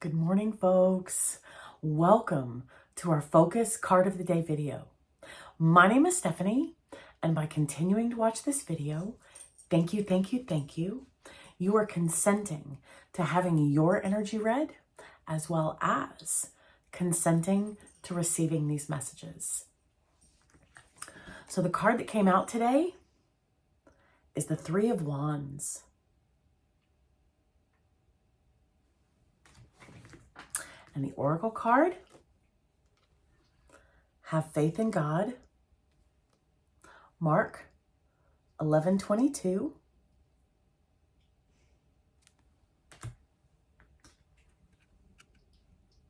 Good morning, folks. Welcome to our Focus Card of the Day video. My name is Stephanie, and by continuing to watch this video, thank you. You are consenting to having your energy read, as well as consenting to receiving these messages. So the card that came out today is the Three of Wands. And the Oracle card, have faith in God, Mark 11:22.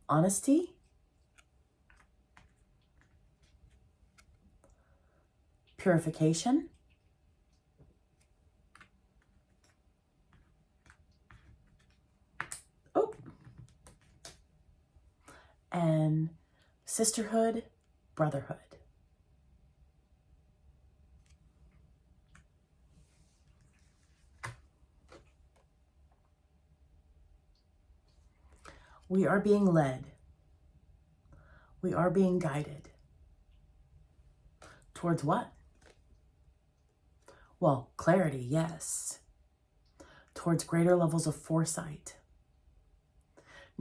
Honesty, purification, and sisterhood, brotherhood. We are being led. We are being guided. Towards what? Well, clarity, yes. Towards greater levels of foresight.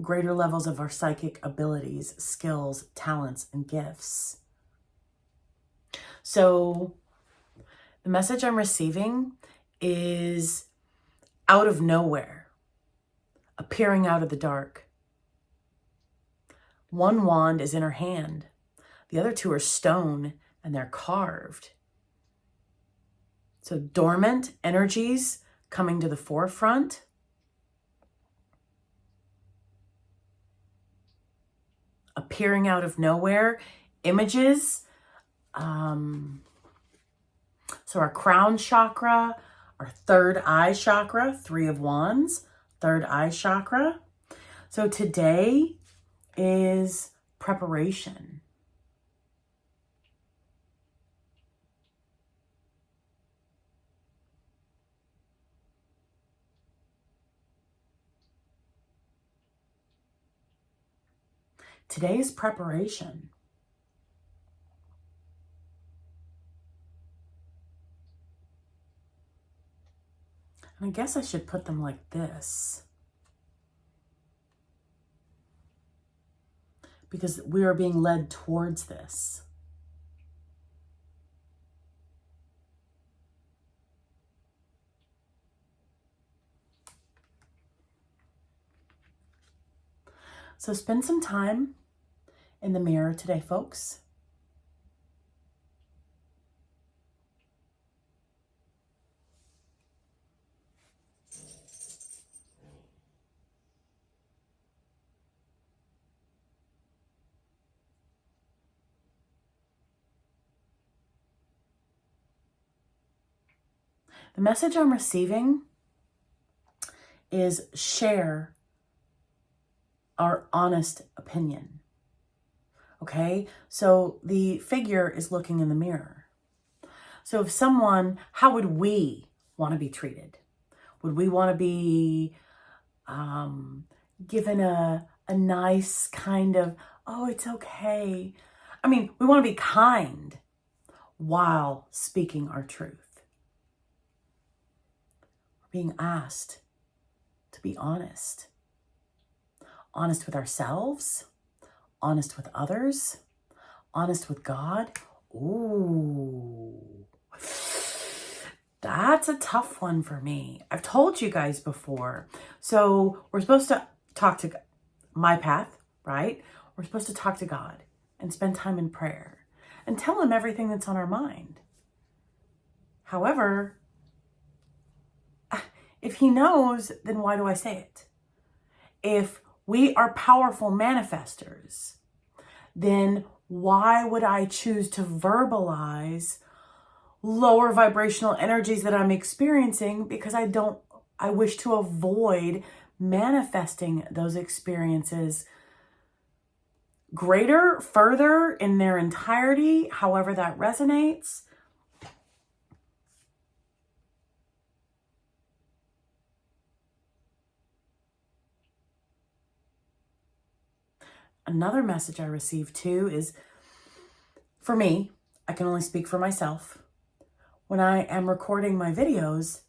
Greater levels of our psychic abilities, skills, talents, and gifts. So the message I'm receiving is out of nowhere, appearing out of the dark. One wand is in her hand. The other two are stone and they're carved. So dormant energies coming to the forefront. Appearing out of nowhere, images. So our crown chakra, our third eye chakra, Three of Wands, third eye chakra. So today is preparation. Today is preparation. And I guess I should put them like this, because we are being led towards this. So spend some time in the mirror today, folks. The message I'm receiving is share our honest opinion. Okay, so the figure is looking in the mirror. So if someone, how would we want to be treated? Would we want to be given a nice kind of, oh, it's okay. I mean, we want to be kind while speaking our truth. We're being asked to be honest. Honest with ourselves, honest with others, honest with God. Ooh, that's a tough one for me. I've told you guys before. So we're supposed to talk to my path, right? We're supposed to talk to God and spend time in prayer and tell him everything that's on our mind. However, if he knows, then why do I say it? If we are powerful manifestors, then why would I choose to verbalize lower vibrational energies that I'm experiencing? Because I wish to avoid manifesting those experiences greater, further in their entirety, however that resonates. Another message I received too is, for me, I can only speak for myself. When I am recording my videos,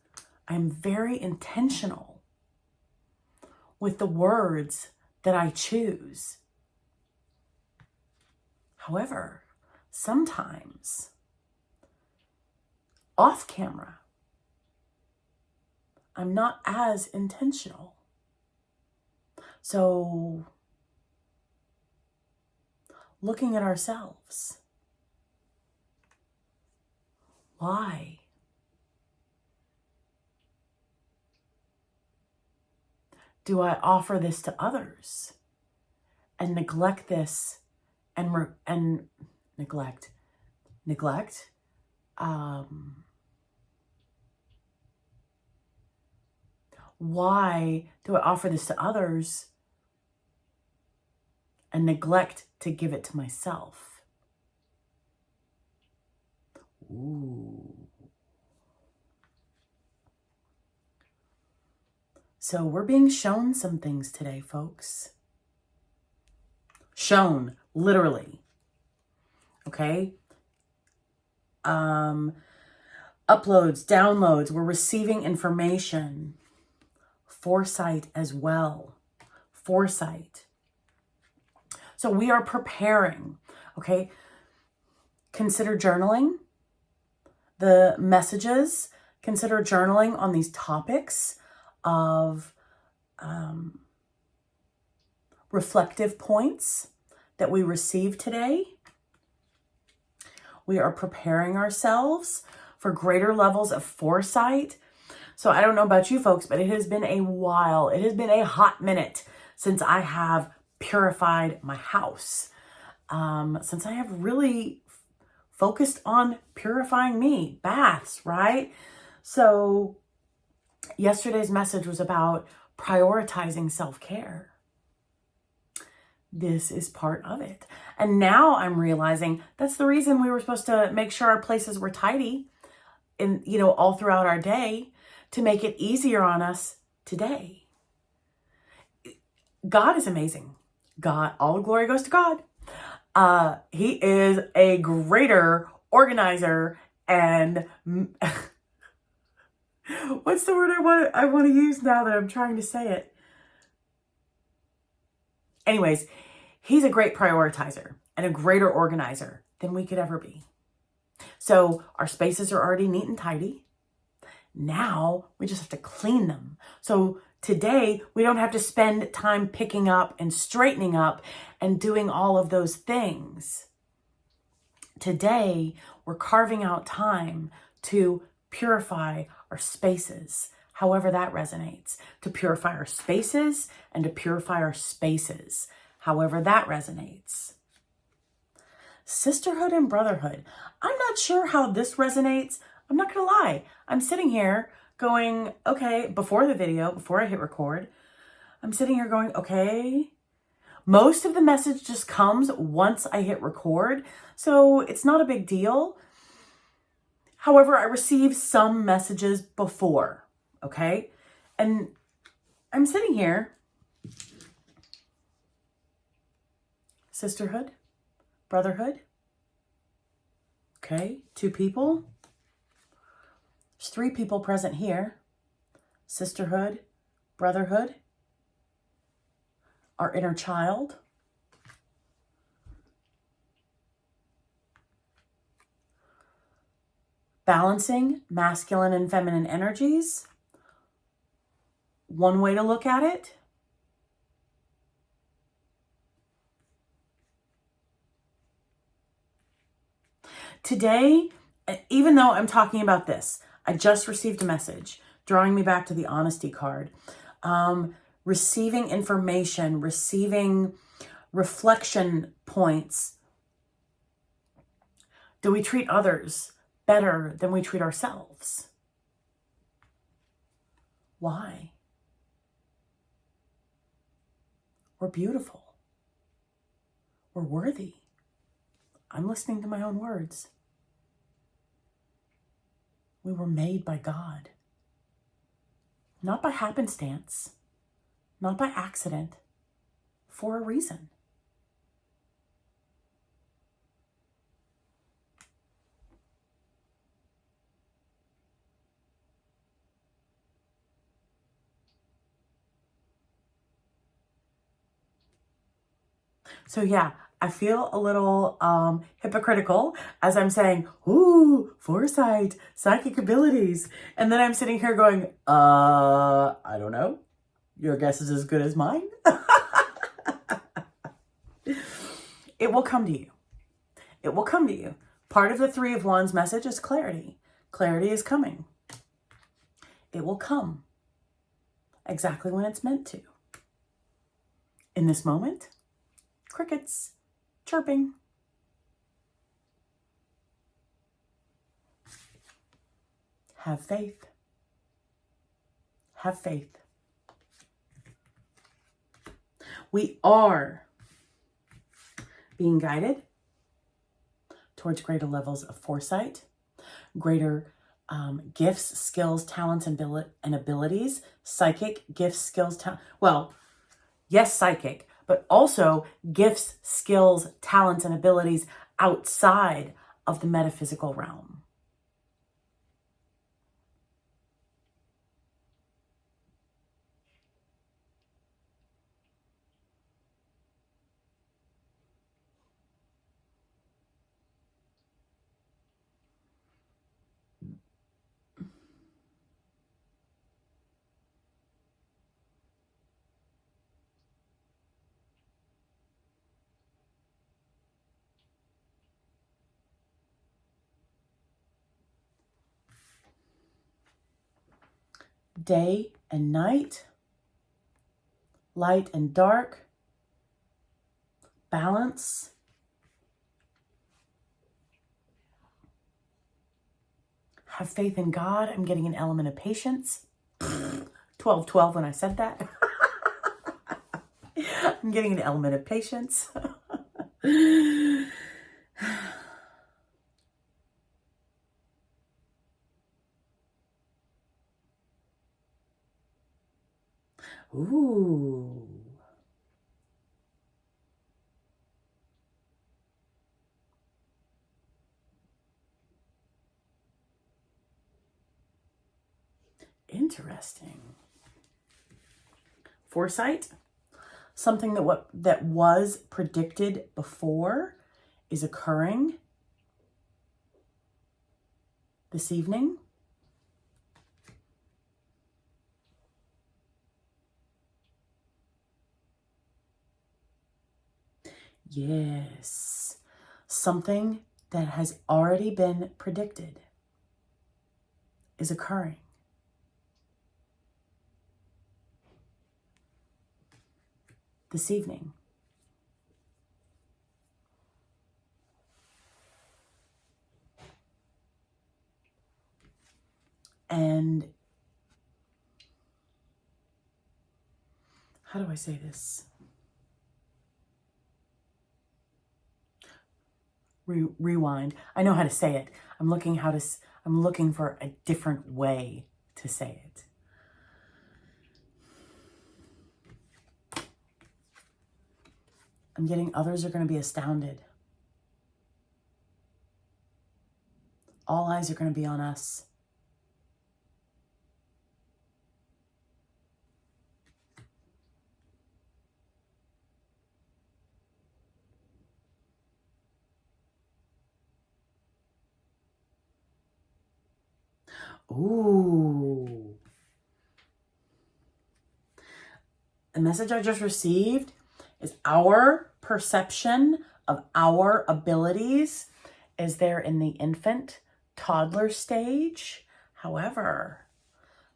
I'm very intentional with the words that I choose. However, sometimes off camera, I'm not as intentional. So, looking at ourselves, why? Do I offer this to others and neglect this and neglect? Why do I offer this to others and neglect to give it to myself? Ooh. So we're being shown some things today, folks. Shown, literally. Okay? Uploads, downloads, we're receiving information. Foresight as well. Foresight. So we are preparing, okay? Consider journaling the messages. Consider journaling on these topics of reflective points that we received today. We are preparing ourselves for greater levels of foresight. So I don't know about you folks, but it has been a while. It has been a hot minute since I have purified my house. Since I have really focused on purifying me. Baths, right? So yesterday's message was about prioritizing self-care. This is part of it. And now I'm realizing that's the reason we were supposed to make sure our places were tidy all throughout our day, to make it easier on us today. God is amazing. God, all the glory goes to God. He is a greater organizer and what's the word I want to use now that I'm trying to say it? Anyways, he's a great prioritizer and a greater organizer than we could ever be. So our spaces are already neat and tidy. Now we just have to clean them. So today we don't have to spend time picking up and straightening up and doing all of those things. Today we're carving out time to purify our spaces, however that resonates. To purify our spaces and to purify our spaces, however that resonates. Sisterhood and brotherhood. I'm not sure how this resonates. I'm not gonna lie. I'm sitting here going, okay, before the video, before I hit record, I'm sitting here going, okay. Most of the message just comes once I hit record, so it's not a big deal. However, I receive some messages before, okay? And I'm sitting here, sisterhood, brotherhood, okay, 2 people. There's 3 people present here. Sisterhood, brotherhood, our inner child. Balancing masculine and feminine energies. One way to look at it. Today, even though I'm talking about this, I just received a message drawing me back to the honesty card. Receiving information, receiving reflection points. Do we treat others better than we treat ourselves? Why? We're beautiful. We're worthy. I'm listening to my own words. We were made by God. Not by happenstance, not by accident, for a reason. So yeah, I feel a little hypocritical as I'm saying, ooh, foresight, psychic abilities. And then I'm sitting here going, I don't know. Your guess is as good as mine. It will come to you. It will come to you. Part of the Three of Wands message is clarity. Clarity is coming. It will come exactly when it's meant to. In this moment, crickets chirping. Have faith. Have faith. We are being guided towards greater levels of foresight, greater gifts, skills, talents, and abilities. Psychic gifts, skills, well, yes, psychic, but also gifts, skills, talents, and abilities outside of the metaphysical realm. Day and night, light and dark, balance. Have faith in God. I'm getting an element of patience. 12-12 when I said that. I'm getting an element of patience. Ooh. Interesting. Foresight, something that was predicted before is occurring this evening. Yes, something that has already been predicted is occurring. This evening. And how do I say this? Rewind. I know how to say it. I'm looking for a different way to say it. I'm getting others are going to be astounded. All eyes are going to be on us. Ooh. The message I just received is our perception of our abilities is there in the infant, toddler stage. However,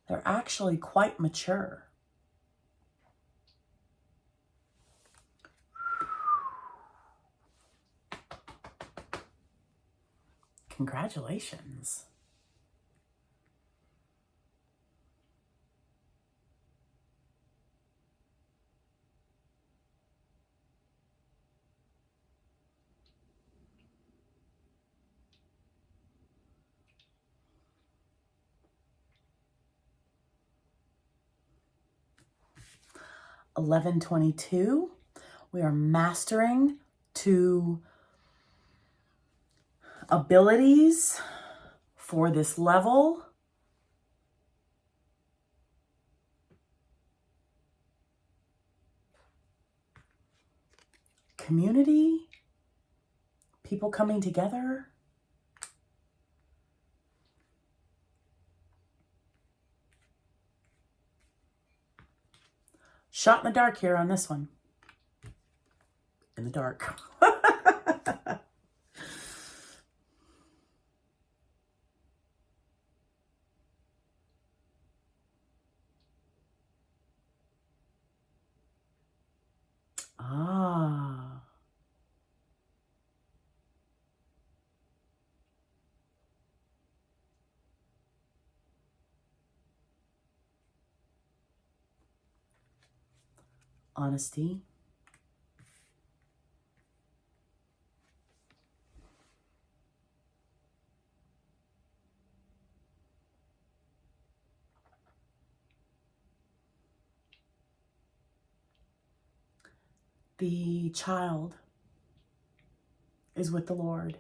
they're actually quite mature. Congratulations. $11.22. We are mastering two abilities for this level. community, people coming together. Shot in the dark here on this one. In the dark. Ah. Honesty. The child is with the Lord,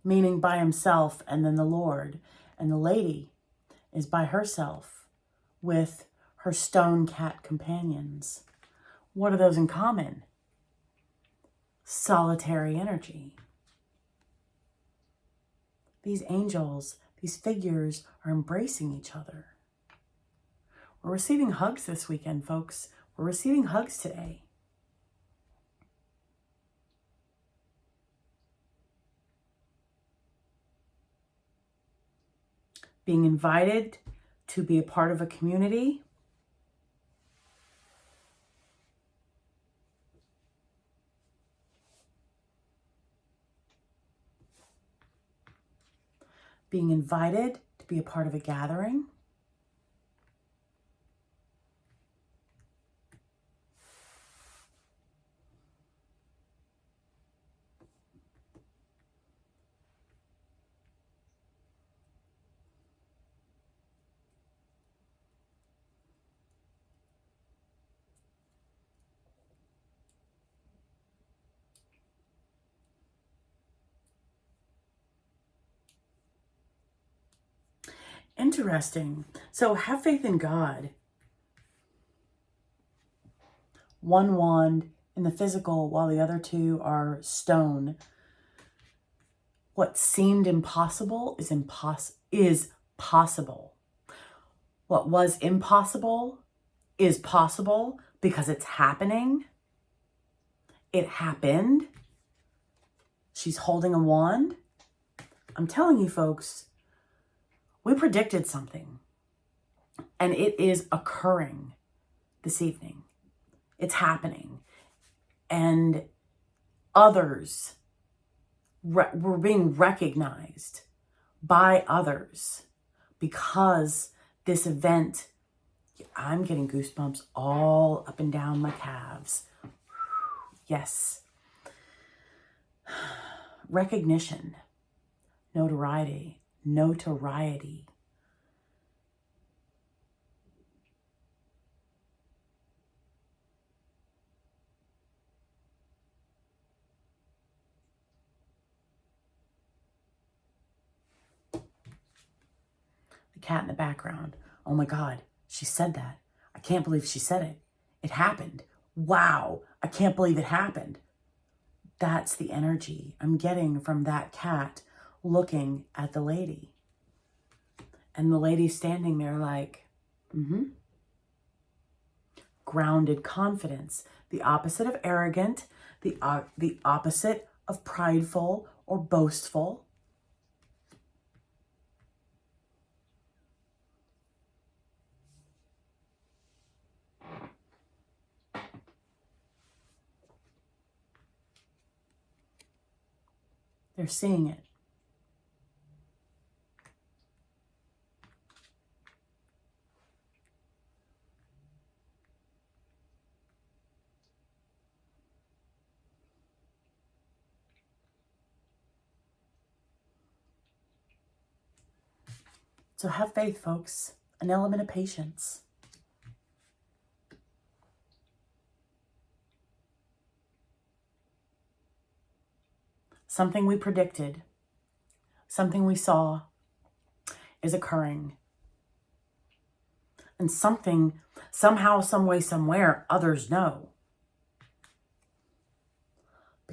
meaning by himself and then the Lord. And the lady is by herself with her stone cat companions. What are those in common? Solitary energy. These angels, these figures are embracing each other. We're receiving hugs this weekend, folks. We're receiving hugs today. Being invited to be a part of a community. Being invited to be a part of a gathering. Interesting. So have faith in God. One wand in the physical while the other two are stone. What seemed impossible is possible. What was impossible is possible because it's happening. It happened. She's holding a wand. I'm telling you, folks, we predicted something, and it is occurring this evening. It's happening. And others, we're being recognized by others because this event, I'm getting goosebumps all up and down my calves. Yes. Recognition, notoriety. The cat in the background. Oh my God, she said that. I can't believe she said it. It happened. Wow, I can't believe it happened. That's the energy I'm getting from that cat looking at the lady. And the lady standing there like, grounded confidence. The opposite of arrogant, the opposite of prideful or boastful. They're seeing it. So have faith, folks. An element of patience. Something we predicted, something we saw is occurring. And something, somehow, some way, somewhere, others know.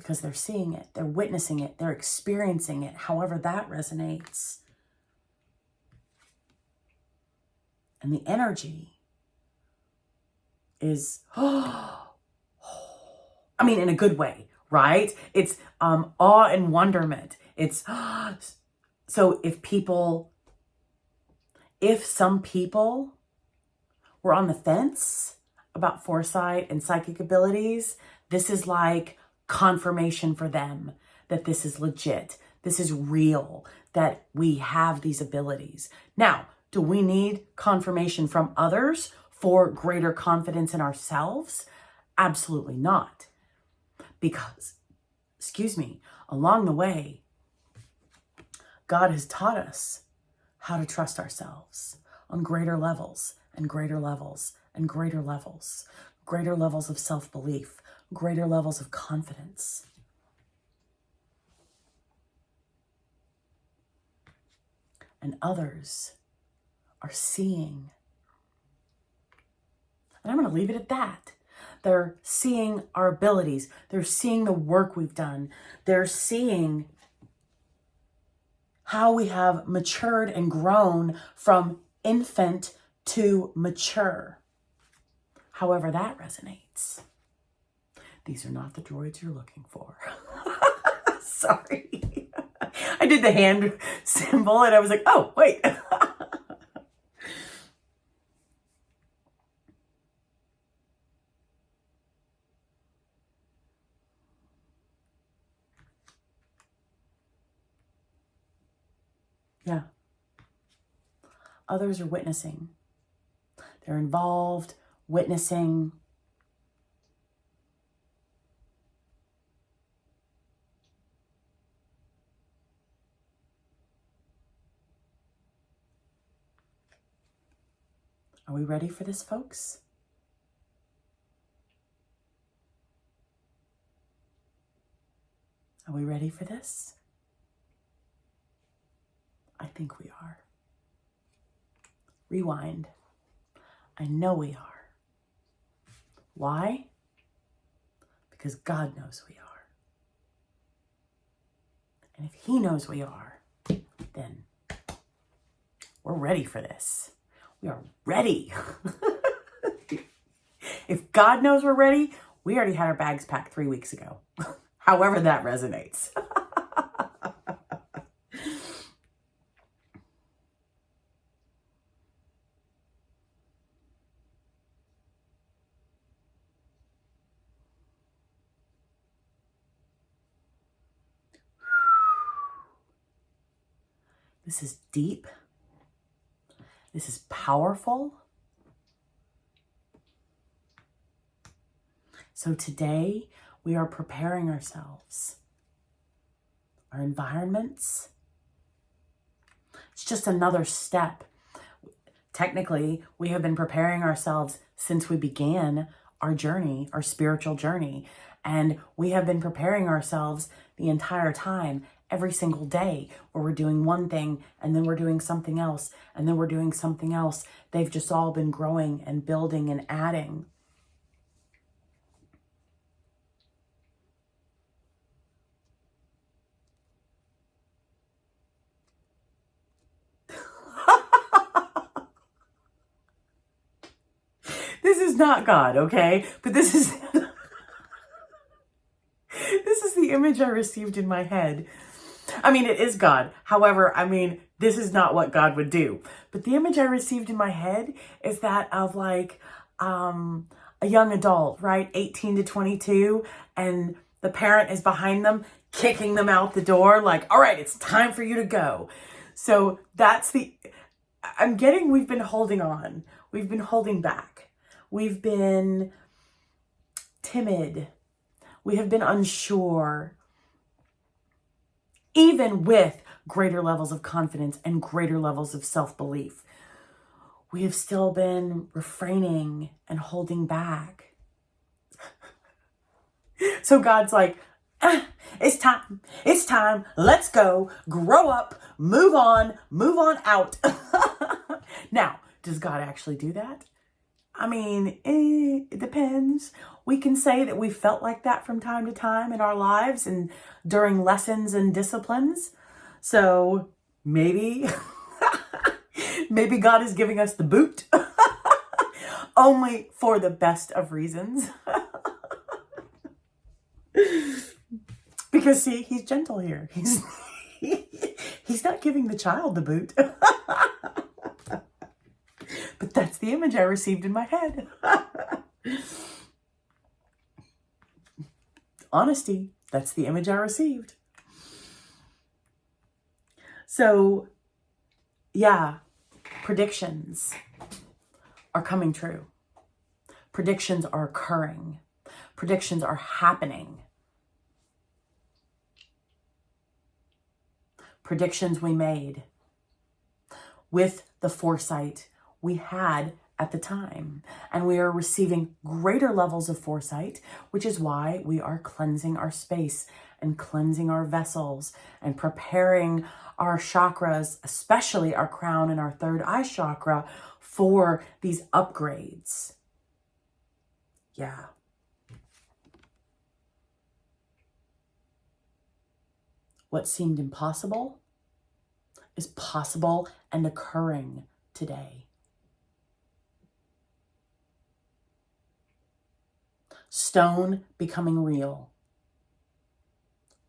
because they're seeing it, they're witnessing it, they're experiencing it, however that resonates. And the energy is, I mean, in a good way, right? It's awe and wonderment. It's, so if some people were on the fence about foresight and psychic abilities, this is like confirmation for them that this is legit, this is real, that we have these abilities. Now, do we need confirmation from others for greater confidence in ourselves? Absolutely not. Because, along the way, God has taught us how to trust ourselves on greater levels and greater levels and greater levels, greater levels of self-belief, greater levels of confidence. And others are seeing. And I'm going to leave it at that. They're seeing our abilities. They're seeing the work we've done. They're seeing how we have matured and grown from infant to mature. However that resonates. These are not the droids you're looking for. Sorry. I did the hand symbol and I was like, oh, wait. Yeah. Others are witnessing. They're involved, witnessing. Are we ready for this, folks? Are we ready for this? I think we are. Rewind. I know we are. Why? Because God knows we are. And if He knows we are, then we're ready for this. We are ready. If God knows we're ready, we already had our bags packed 3 weeks ago. However that resonates. This is deep. This is powerful. So today we are preparing ourselves, our environments. It's just another step. Technically, we have been preparing ourselves since we began our journey, our spiritual journey. And we have been preparing ourselves the entire time, every single day, where we're doing one thing and then we're doing something else and then we're doing something else. They've just all been growing and building and adding. This is not God, okay? But this is this is the image I received in my head. I mean, it is God. However, I mean, this is not what God would do. But the image I received in my head is that of like a young adult, right? 18 to 22. And the parent is behind them, kicking them out the door. Like, all right, it's time for you to go. So that's we've been holding on. We've been holding back. We've been timid. We have been unsure. Even with greater levels of confidence and greater levels of self-belief, we have still been refraining and holding back. So God's like, it's time, let's go, grow up, move on out. Now, does God actually do that? I mean, it depends. We can say that we felt like that from time to time in our lives and during lessons and disciplines. So maybe, maybe God is giving us the boot only for the best of reasons. Because see, he's gentle here. He's not giving the child the boot. But that's the image I received in my head. Honesty, that's the image I received. So, yeah, predictions are coming true. Predictions are occurring. Predictions are happening. Predictions we made with the foresight we had at the time. And we are receiving greater levels of foresight, which is why we are cleansing our space and cleansing our vessels and preparing our chakras, especially our crown and our third eye chakra, for these upgrades. Yeah. What seemed impossible is possible and occurring today. Stone becoming real.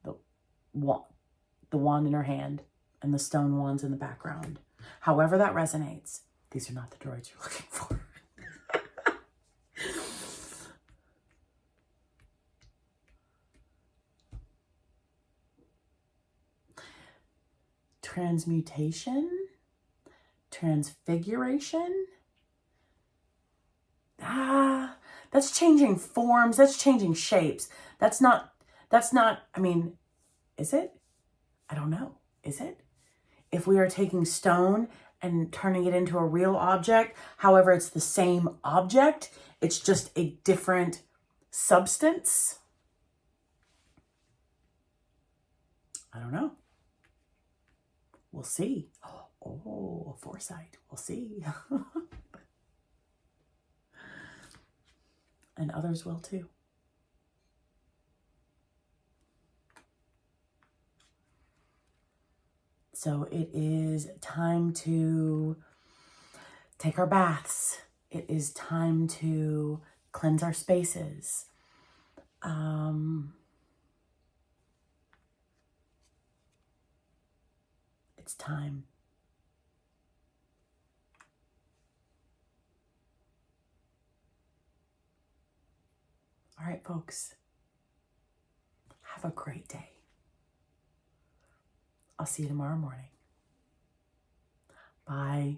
The wand in her hand and the stone wands in the background. However that resonates. These are not the droids you're looking for. Transmutation, transfiguration. That's changing forms, that's changing shapes. That's not, I mean, is it? I don't know. Is it? If we are taking stone and turning it into a real object, however, it's the same object, it's just a different substance. I don't know. We'll see. Oh, foresight. We'll see. And others will too. So it is time to take our baths. It is time to cleanse our spaces. It's time. All right, folks. Have a great day. I'll see you tomorrow morning. Bye.